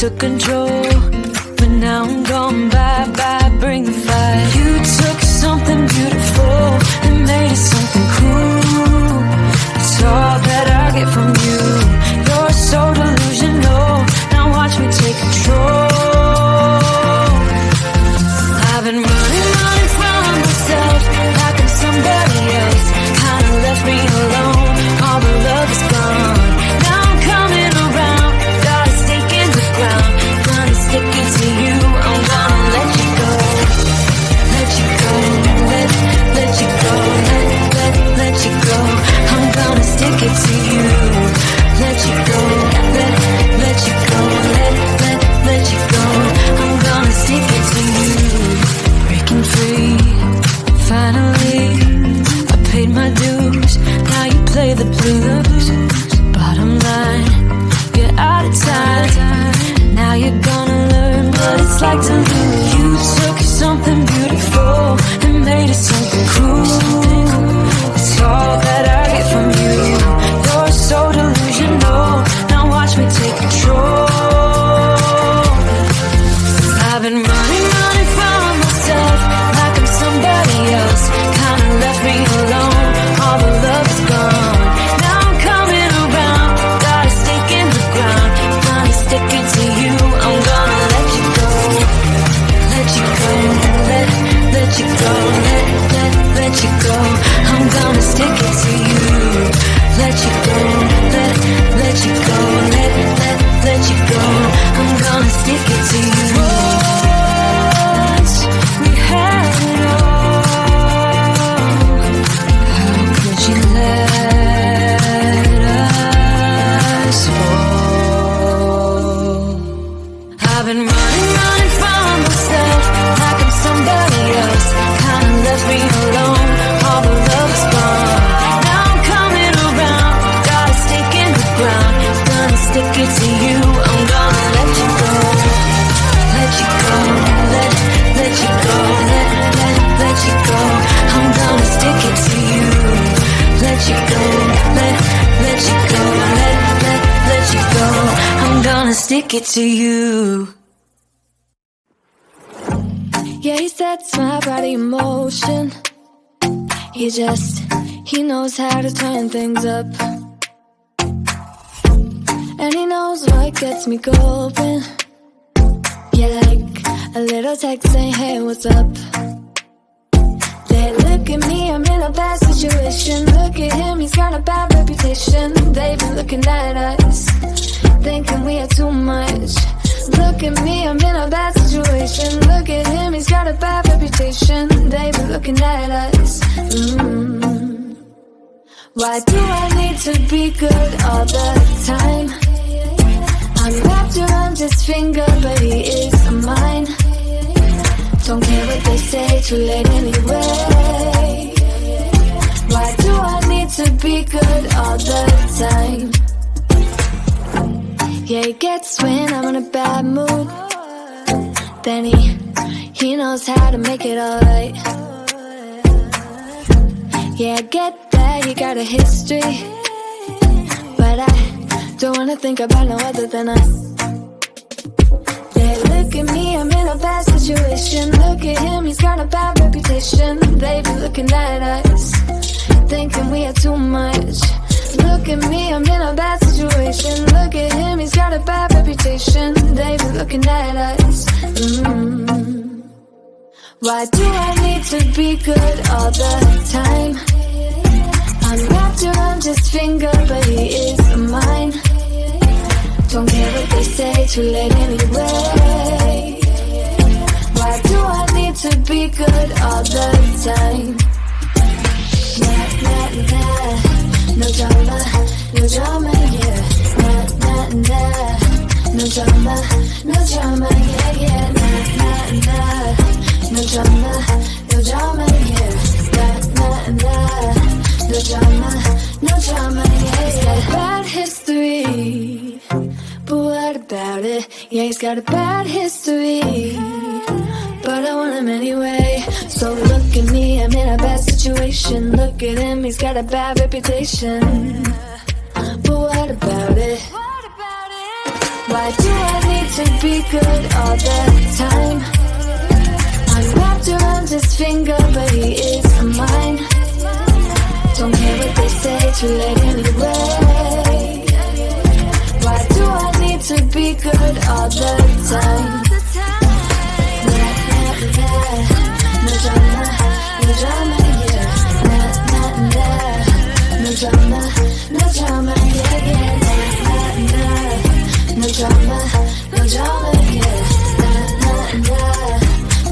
took control, but now I'm gone bye-bye, bring the fire. You took something beautiful and made it something cool. It's all that I get from you. You're so delusional, now watch me take control. I've been running from myself like I'm somebody else. Kinda left me alone, all the love is gone. Now I'm coming around, got a stake in the ground. Gonna stick it to you, I'm gonna let you go. Let you go, let you go, let you go. I'm gonna stick it to you. Let you go, let you go, let you go. I'm gonna stick it to you. Breaking free, finally I paid my dues, now you play the blues. Bottom line, you're out of time. Now you're gonna learn what it's like to lose. You took something beautiful and made it something cruel. It's all that I get from you. You're so delusional, now watch me take control. I've been running from myself like I'm somebody else. Kinda left me alone, all the love is gone. Now I'm coming around, got a stake in the ground. Gonna stick it to you, I'm gonna let you go. Let you go, let you go, let you go. I'm gonna stick it to you. Let you go, let you go, let you go. I'm gonna stick it to you. Once we had it all, how could you let us fall? I've been running from myself like I'm somebody else. Kinda left me alone, all the love is gone. Now I'm coming around, got a stake in the ground. Gonna stick it to you, I'm gonna let you go. Let you go, let you go, let you go. I'm gonna stick it to you. Let you go, let you go, let you go. I'm gonna stick it to you. Yeah, he sets my body in motion. He knows how to turn things up. And he knows what gets me going. Yeah, like a little text saying, hey, what's up? They look at me, I'm in a bad situation. Look at him, he's got a bad reputation. They've been looking at us, thinking we are too much. Look at me, I'm in a bad situation. Look at him, he's got a bad reputation. They've been looking at us. Why do I need to be good all the time? I'm wrapped around his finger, but he is mine. Don't care what they say, too late anyway. Why do I need to be good all the time? Yeah, he gets when I'm in a bad mood. Then he knows how to make it alright. Yeah, I get that you got a history, but I don't wanna think about no other than us. Yeah, look at me, I'm in a bad situation. Look at him, he's got a bad reputation. They've been looking at us, thinking we are too much. Look at me, I'm in a bad situation. Look at him, he's got a bad reputation. They've been looking at us. Why do I need to be good all the time? I'm wrapped around his finger, but he is mine. Don't care what they say, too late anyway. Why do I need to be good all the time? No drama, no drama, yeah. No drama, no drama, yeah, yeah. No drama, no drama, yeah. No drama, no drama, yeah. He's got a bad history, but what about it? Yeah, he's got a bad history, but I want him anyway. So look at me, I'm in a bad situation. Look at him, he's got a bad reputation, but what about it? Why do I need to be good all the time? I'm wrapped around his finger, but he is mine. Don't care what they say, too late anyway. Why do I need to be good all the time? No drama, no drama, yeah. No drama, no drama, yeah, yeah. No drama, no drama, yeah.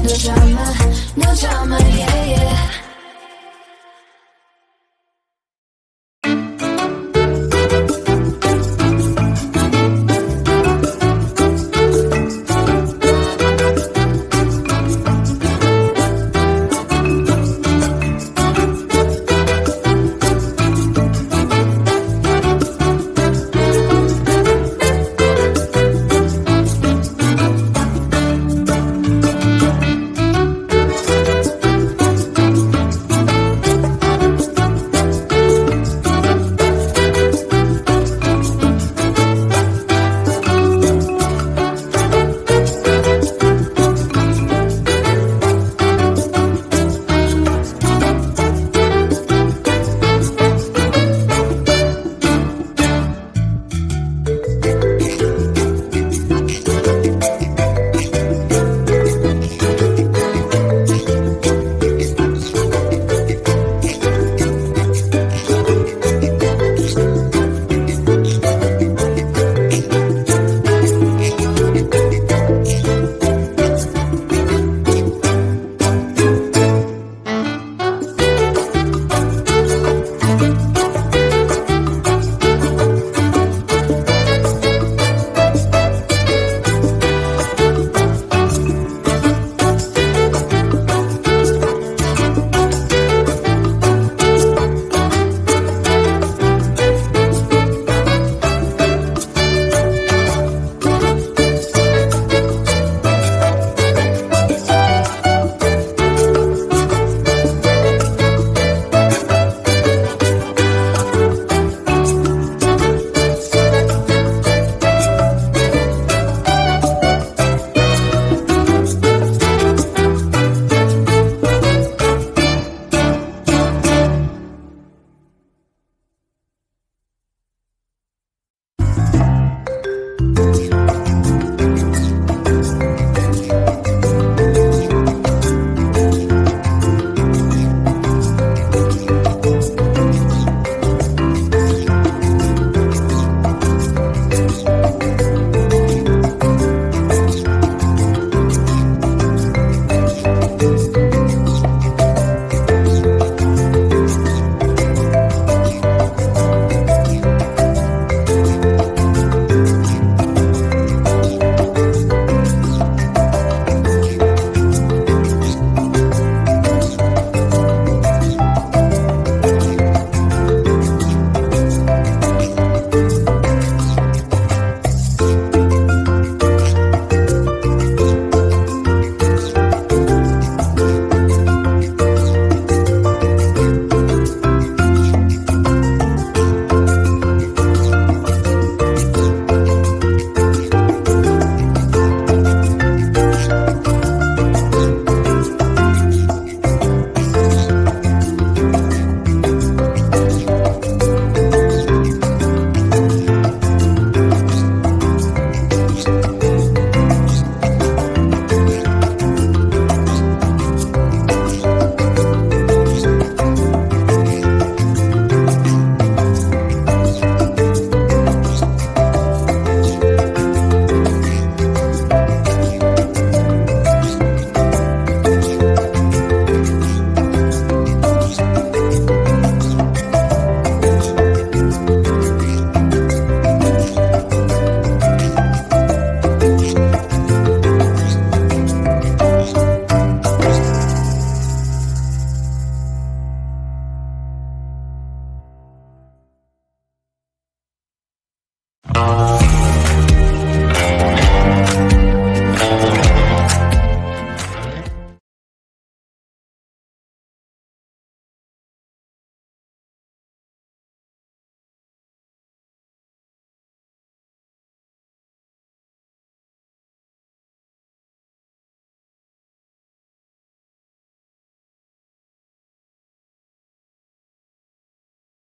No drama, no drama, yeah, yeah.